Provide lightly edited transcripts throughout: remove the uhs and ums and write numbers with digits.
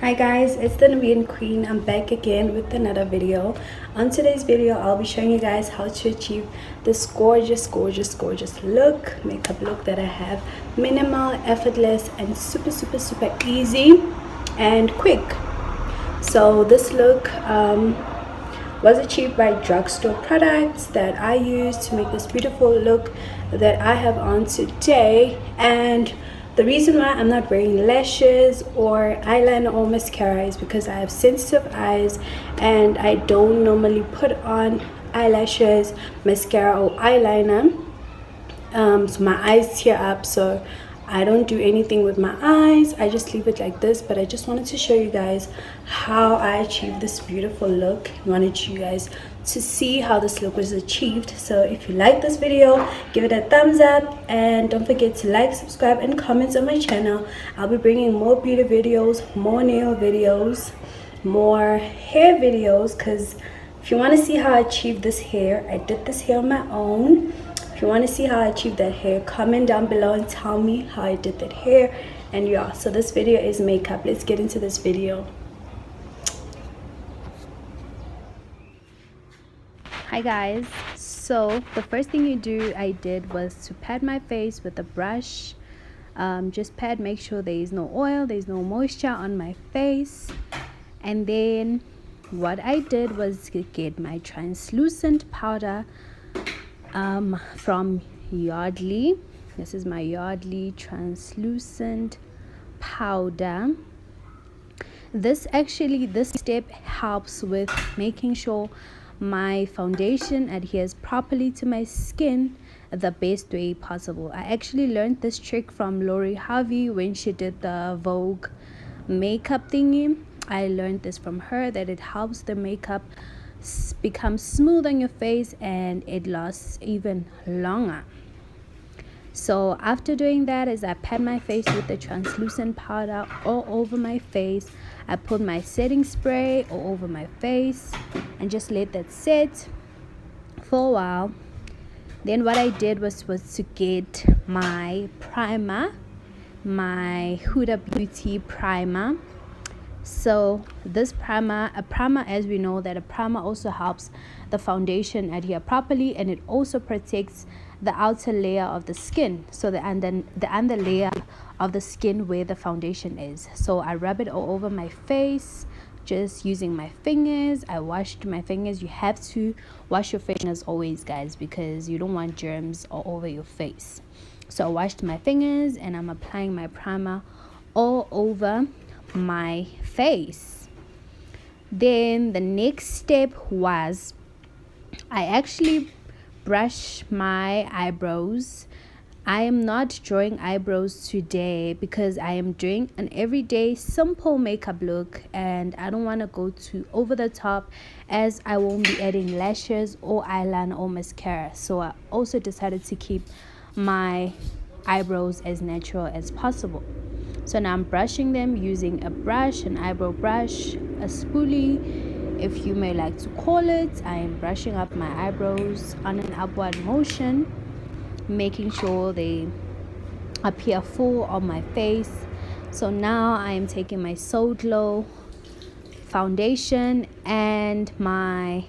Hi guys, it's the Nubian Queen. I'm back again with another video. On today's video, I'll be showing you guys how to achieve this gorgeous makeup look that I have. Minimal, effortless, and super easy and quick. So this look was achieved by drugstore products that I use to make this beautiful look that I have on today. And the reason why I'm not wearing lashes or eyeliner or mascara is because I have sensitive eyes and I don't normally put on eyelashes, mascara or eyeliner. So my eyes tear up, so I don't do anything with my eyes. I just leave it like this. But I just wanted to show you guys how I achieved this beautiful look. I wanted you guys to see how this look was achieved. So if you like this video, give it a thumbs up and don't forget to like, subscribe and comment on my channel. I'll be bringing more beauty videos, more nail videos, more hair videos, because if you want to see how I achieved this hair, I did this hair on my own. If you want to see how I achieved that hair, comment down below and tell me how I did that hair. And yeah, so this video is makeup. Let's get into this video. Hi guys, so the first thing I did was to pat my face with a brush. Just pat, make sure there is no oil, there is no moisture on my face. And then what I did was get my translucent powder from Yardley. This is my Yardley translucent powder. This step helps with making sure my foundation adheres properly to my skin the best way possible. I actually learned this trick from Lori Harvey when she did the Vogue makeup thingy. I learned this from her, that it helps the makeup become smooth on your face and it lasts even longer. So after doing that, as I pat my face with the translucent powder all over my face, I put my setting spray all over my face and just let that sit for a while. Then what I did was to get my primer, my Huda Beauty primer. So this primer, as we know that a primer also helps the foundation adhere properly, and it also protects the outer layer of the skin, so the under layer of the skin where the foundation is. So I rub it all over my face just using my fingers. I washed my fingers. You have to wash your fingers always, guys, because you don't want germs all over your face. So I washed my fingers and I'm applying my primer all over my face. Then the next step was I actually brush my eyebrows. I am not drawing eyebrows today because I am doing an everyday simple makeup look and I don't want to go too over the top, as I won't be adding lashes or eyeliner or mascara. So I also decided to keep my eyebrows as natural as possible. So now I'm brushing them using a brush, an eyebrow brush, a spoolie, if you may like to call it. I am brushing up my eyebrows on an upward motion, making sure they appear full on my face. So now I am taking my So Glow foundation and my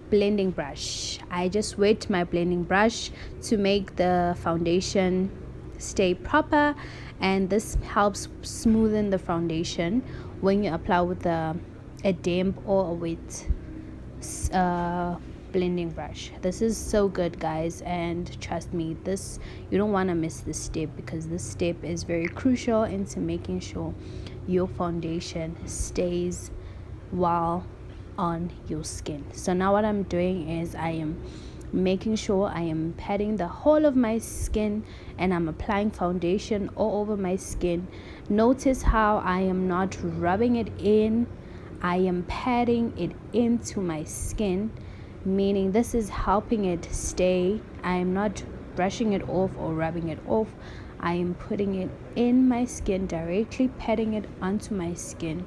blending brush. I just wet my blending brush to make the foundation stay proper, and this helps smoothen the foundation when you apply with a damp or a wet blending brush. This is so good, guys, and trust me, this you don't want to miss this step, because this step is very crucial into making sure your foundation stays well on your skin. So now what I'm doing is I am making sure I am patting the whole of my skin and I'm applying foundation all over my skin. Notice how I am not rubbing it in, I am patting it into my skin, meaning this is helping it stay. I am not brushing it off or rubbing it off. I am putting it in my skin, directly patting it onto my skin,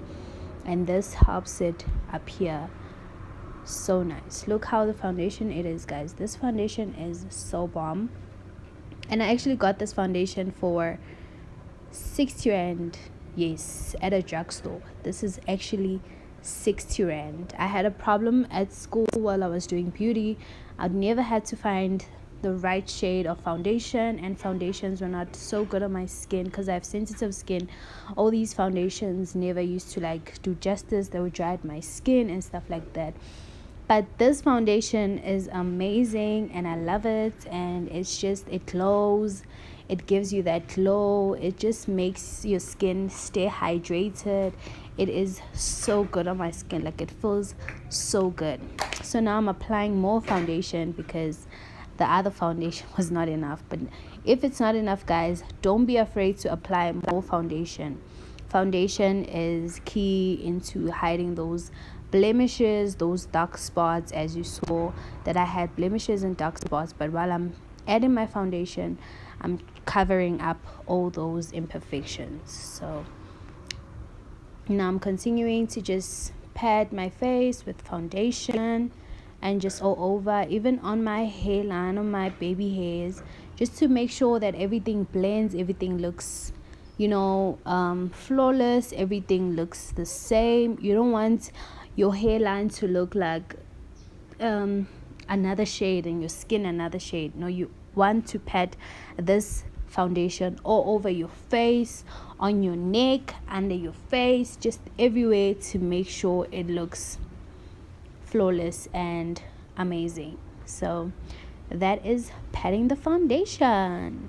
and this helps it appear so nice. Look how the foundation it is, guys. This foundation is so bomb, and I actually got this foundation for 60 rand Yes, at a drugstore. This is actually 60 rand. I had a problem at school while I was doing beauty. I'd never had to find the right shade of foundation, and foundations were not so good on my skin because I have sensitive skin. All these foundations never used to like do justice. They would dry out my skin and stuff like that. But this foundation is amazing and I love it, and it glows. It gives you that glow. It just makes your skin stay hydrated. It is so good on my skin. Like, it feels so good. So now I'm applying more foundation because the other foundation was not enough. But if it's not enough, guys, don't be afraid to apply more foundation. Foundation is key into hiding those blemishes, those dark spots. As you saw that I had blemishes and dark spots, but while I'm adding my foundation, I'm covering up all those imperfections. So now I'm continuing to just pat my face with foundation, and just all over, even on my hairline, on my baby hairs, just to make sure that everything blends, everything looks flawless, everything looks the same. You don't want your hairline to look like another shade and your skin another shade. No, you want to pat this foundation all over your face, on your neck, under your face, just everywhere, to make sure it looks flawless and amazing. So that is patting the foundation.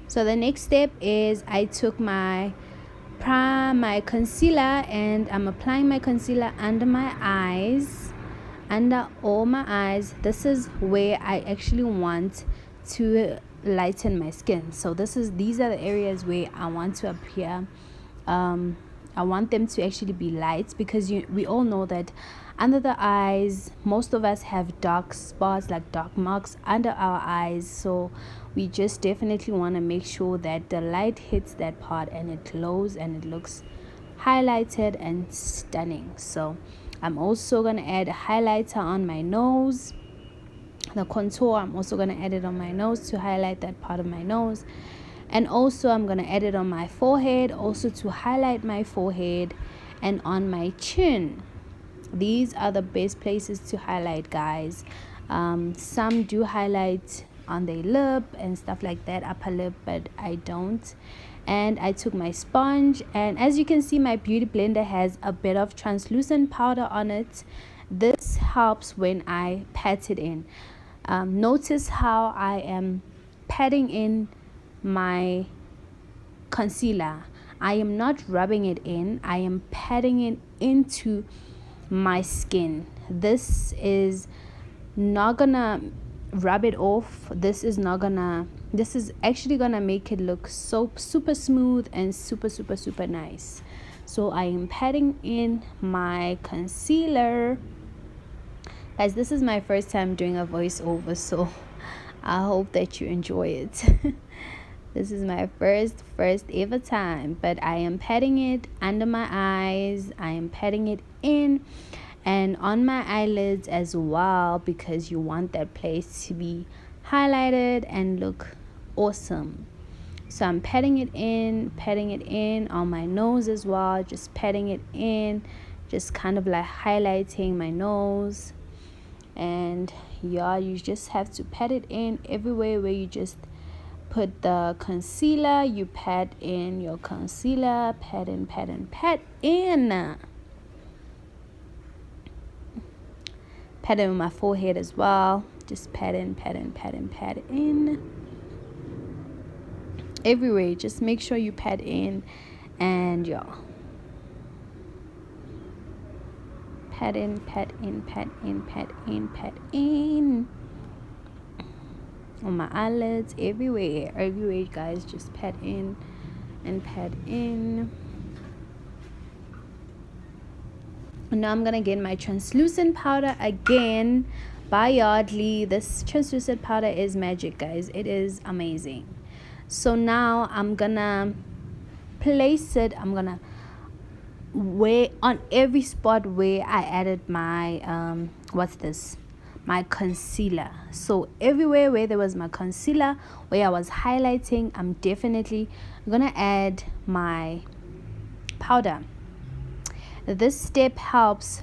So the next step is I took my concealer, and I'm applying my concealer under my eyes, under all my eyes. This is where I actually want to lighten my skin. So these are the areas where I want to appear. I want them to actually be light, because we all know that under the eyes, most of us have dark spots, like dark marks under our eyes. So we just definitely want to make sure that the light hits that part and it glows and it looks highlighted and stunning. So I'm also going to add a highlighter on my nose. The contour, I'm also going to add it on my nose to highlight that part of my nose. And also I'm going to add it on my forehead, also to highlight my forehead, and on my chin. These are the best places to highlight, guys. Some do highlight on their lip and stuff like that, upper lip, but I don't. And I took my sponge, and as you can see, my beauty blender has a bit of translucent powder on it. This helps when I pat it in. Notice how I am patting in my concealer. I am not rubbing it in, I am patting it into my skin. This is not gonna rub it off. This is actually gonna make it look so super smooth and super nice. So I am patting in my concealer. Guys, this is my first time doing a voiceover, so I hope that you enjoy it. This is my first ever time, but I am patting it under my eyes. I am patting it in and on my eyelids as well, because you want that place to be highlighted and look awesome. So I'm patting it in on my nose as well, just patting it in, just kind of like highlighting my nose. And yeah, you just have to pat it in everywhere where you just put the concealer. You pat in your concealer, pat in. Pat in my forehead as well. Just pat in. Everywhere, just make sure you pat in, and yeah. Pat in. On my eyelids, everywhere, guys, just pat in and pat in. And now I'm gonna get my translucent powder again by Yardley. This translucent powder is magic, guys. It is amazing. So now I'm gonna place it. I'm gonna wear on every spot where I added my my concealer. So everywhere where there was my concealer, where I was highlighting, I'm definitely gonna add my powder. This step helps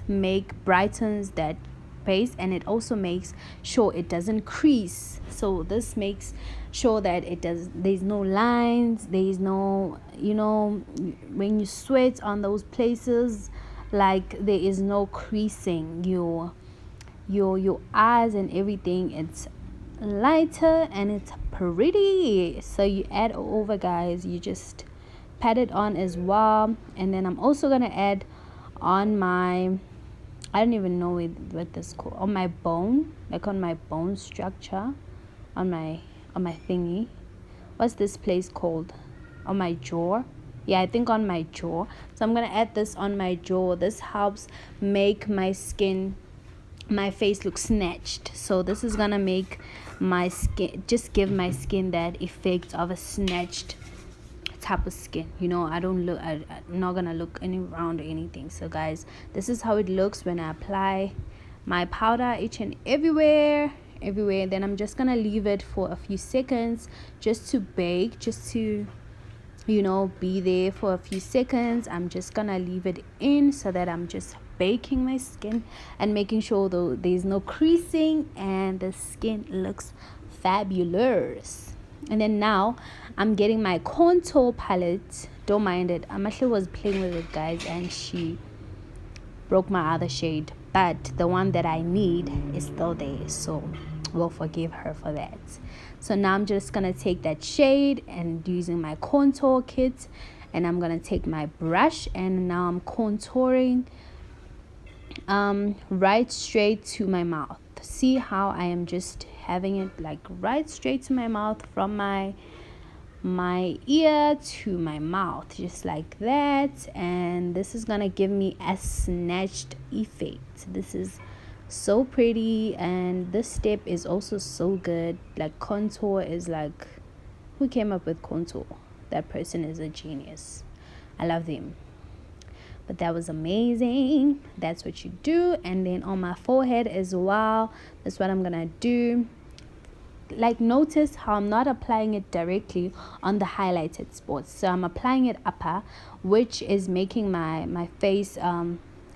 brightens that base, and it also makes sure it doesn't crease. So this makes sure that there's no lines, there's no, when you sweat on those places, like there is no creasing. Your eyes and everything, it's lighter and it's pretty. So you add over, guys, you just pat it on as well. And then I'm also gonna add on my, I don't even know what this called, on my bone, like on my bone structure, on my thingy. What's this place called? On my jaw. Yeah, I think on my jaw. So I'm gonna add this on my jaw. This helps make my face look snatched. So this is gonna make my skin, just give my skin that effect of a snatched type of skin. I'm not gonna look any round or anything. So guys, this is how it looks when I apply my powder each and everywhere. Then I'm just gonna leave it for a few seconds just to bake, just to be there for a few seconds. I'm just gonna leave it in so that I'm just baking my skin and making sure though there's no creasing and the skin looks fabulous. And then now I'm getting my contour palette. Don't mind it, Amahle was playing with it, guys, and she broke my other shade, but the one that I need is still there, so we'll forgive her for that. So now I'm just gonna take that shade and using my contour kit, and I'm gonna take my brush, and now I'm contouring right straight to my mouth. See how I am just having it like right straight to my mouth, from my ear to my mouth, just like that. And this is gonna give me a snatched effect. This is so pretty, and this step is also so good. Like, contour is like, who came up with contour? That person is a genius. I love them. But that was amazing. That's what you do. And then on my forehead as well, that's what I'm gonna do. Like, notice how I'm not applying it directly on the highlighted spots, so I'm applying it upper, which is making my face,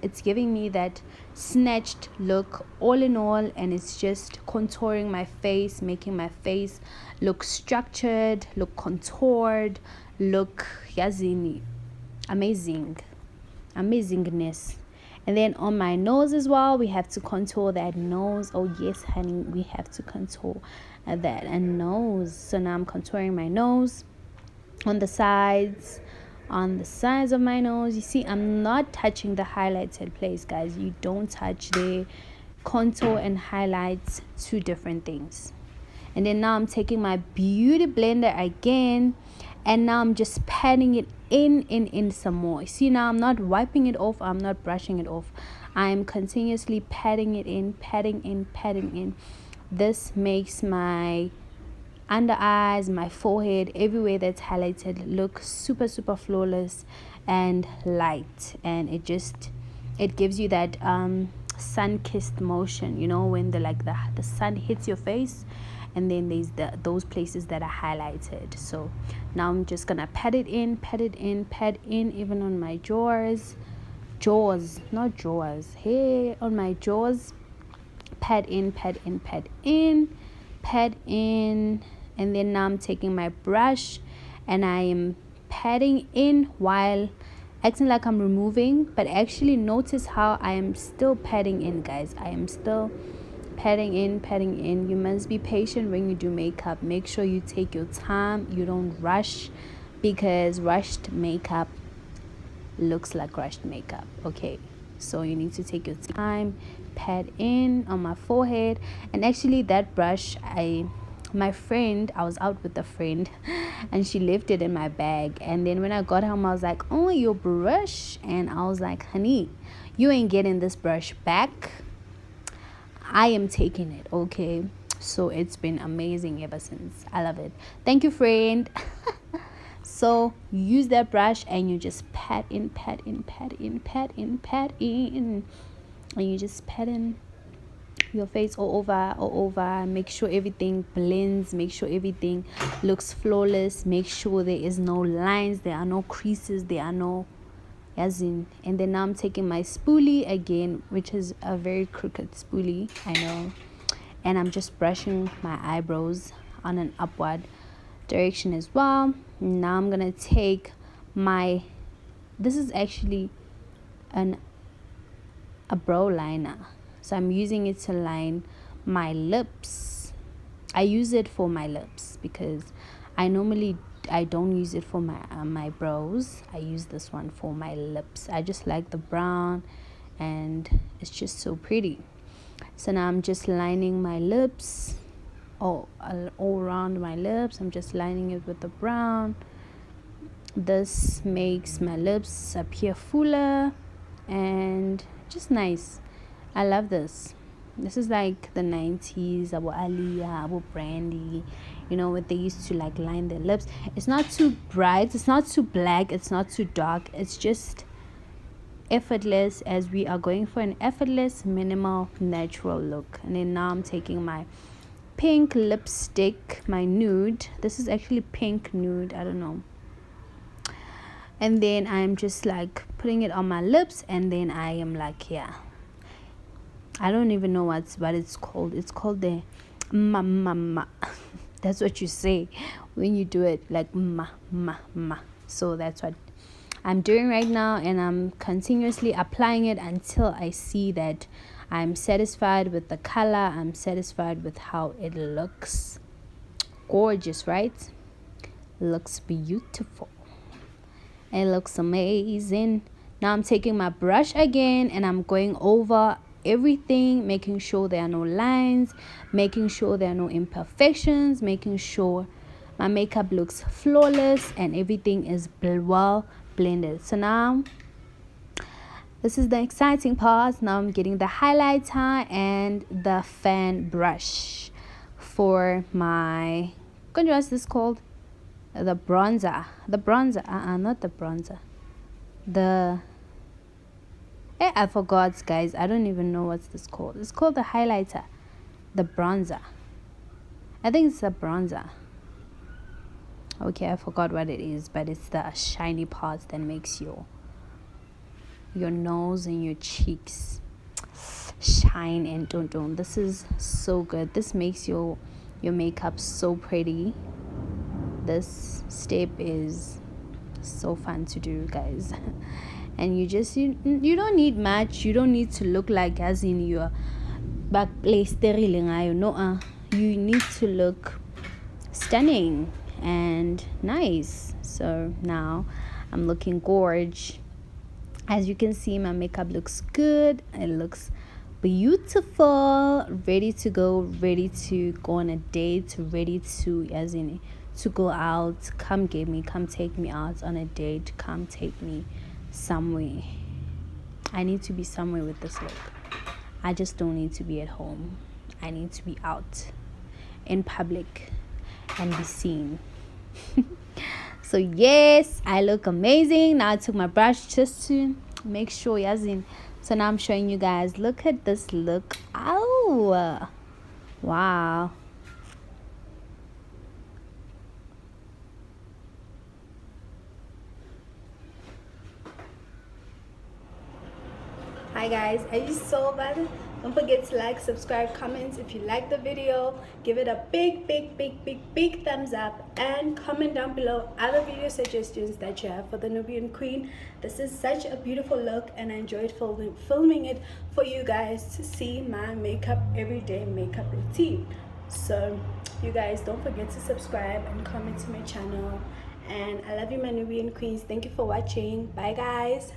it's giving me that snatched look all in all, and it's just contouring my face, making my face look structured, look contoured, look yazini, amazingness. And then on my nose as well, we have to contour that nose. Oh yes, honey, we have to contour that and nose. So now I'm contouring my nose on the sides of my nose. You see, I'm not touching the highlighted place, guys. You don't touch the contour and highlights, two different things. And then now I'm taking my beauty blender again, and now I'm just patting it in some more. See, now I'm not wiping it off, I'm not brushing it off, I'm continuously patting it in, patting in. This makes my under eyes, my forehead, everywhere that's highlighted look super flawless and light. And it gives you that sun-kissed motion, when the sun hits your face, and then there's those places that are highlighted. So now I'm just gonna pat in even on my jaws, not jaws, hey, on my jaws. Pat in, and then now I'm taking my brush and I am patting in while acting like I'm removing, but actually notice how I am still patting in, guys. I am still patting in. You must be patient when you do makeup. Make sure you take your time, you don't rush, because rushed makeup looks like rushed makeup. Okay, so you need to take your time, pat in on my forehead. And actually that brush, I was out with a friend and she left it in my bag, and then when I got home I was like, oh, your brush. And I was like, honey, you ain't getting this brush back, I am taking it. Okay, so it's been amazing ever since. I love it. Thank you, friend. So use that brush and you just pat in, and you just pat in your face all over. Make sure everything blends, make sure everything looks flawless, make sure there is no lines, there are no creases, there are no as in. And then now I'm taking my spoolie again, which is a very crooked spoolie, I know, and I'm just brushing my eyebrows on an upward direction as well. Now I'm gonna take my, this is actually a brow liner, so I'm using it to line my lips. I use it for my lips because I don't use it for my brows. I use this one for my lips. I just like the brown and it's just so pretty. So now I'm just lining my lips all around my lips. I'm just lining it with the brown. This makes my lips appear fuller and just nice. I love this. This is like the 90s, Abu Aliyah, Abu Brandy, you know, what they used to like line their lips. It's not too bright, it's not too black, it's not too dark, it's just effortless, as we are going for an effortless, minimal, natural look. And then now I'm taking my pink lipstick, my nude. This is actually pink nude, I don't know. And then I'm just like putting it on my lips, and then I am like, yeah, I don't even know what it's called. It's called the ma. That's what you say when you do it, like ma. So that's what I'm doing right now, and I'm continuously applying it until I see that I'm satisfied with the color. I'm satisfied with how it looks. Gorgeous, right? Looks beautiful. It looks amazing. Now I'm taking my brush again and I'm going over everything, making sure there are no lines, making sure there are no imperfections, making sure my makeup looks flawless and everything is well blended. So now this is the exciting part. Now I'm getting the highlighter and the fan brush for my, what's this called? The bronzer. Not the bronzer. I forgot, guys. I don't even know what's this called. It's called the highlighter. The bronzer. I think it's the bronzer. Okay, I forgot what it is, but it's the shiny part that makes your nose and your cheeks shine and don't. This is so good. This makes your makeup so pretty. This step is so fun to do, guys. And you don't need much. You don't need to look like as in your back place no. You need to look stunning and nice. So now I'm looking gorge. As you can see, my makeup looks good. It looks beautiful, ready to go on a date, ready to go out. Come get me, come take me out on a date, come take me somewhere. I need to be somewhere with this look. I just don't need to be at home. I need to be out in public and be seen. So yes, I look amazing. Now I took my brush just to make sure, so now I'm showing you guys. Look at this look. Oh wow. Hi guys, are you so bad? Don't forget to like, subscribe, comment. If you like the video, give it a big thumbs up, and comment down below other video suggestions that you have for the Nubian Queen. This is such a beautiful look, and I enjoyed filming it for you guys to see my everyday makeup routine. So you guys, don't forget to subscribe and comment to my channel, and I love you, my Nubian Queens. Thank you for watching. Bye guys.